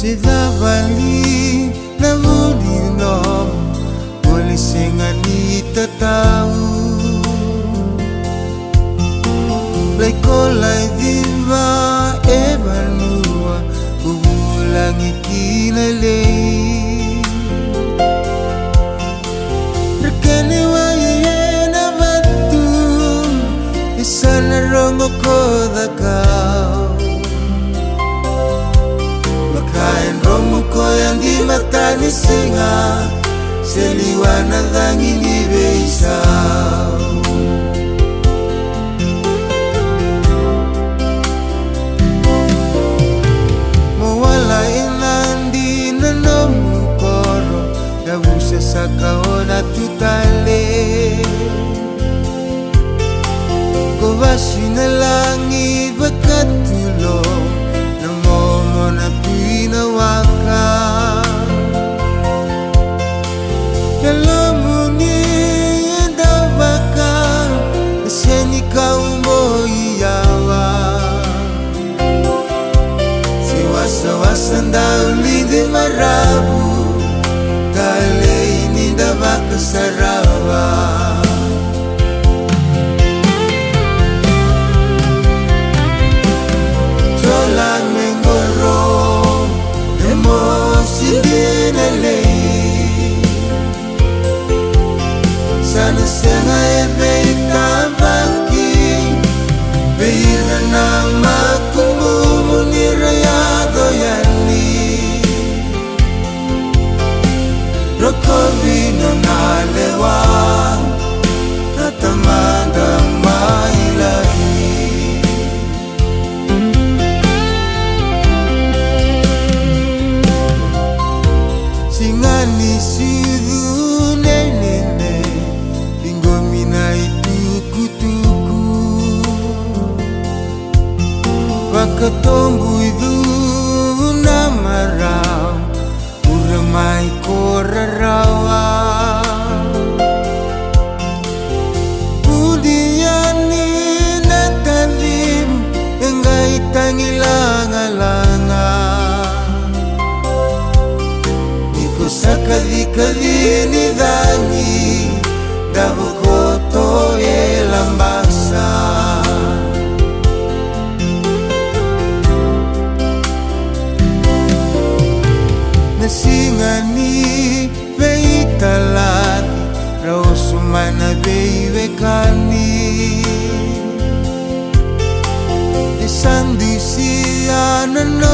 Sidavali na mulinom Muli singani tatau Blay kolay diva ebanua Kubulang ikinalay Rakaniwa yena batu Isana rongo kodakau Makain romo ko yang di mata ni singa Seliwana dangi ni beisau Mawala ilandi na nomu koro Gabusa sa kaona tutale Kobasi na langit bakatulong Namomo na pinawaka Kalamuni endabaka Naseni kaumbo iyawa Siwasa-wasa ndaulindi marabu Kale ini ndabaka sarawa Jolame Qoro Sana senga ebeita baki Beira na makumu nirayado yani Rokovino na lewa Natamada mailani Singani sidu nenene Bingomina itukutuku Pakatombu itu namarau Uramai korarawa Budiani natalim Engai tangilang-alanga Sakadi-kadi ni dangi Dabukoto elambasa Nasingani veitalati Rausumana veivekani Desandusia nano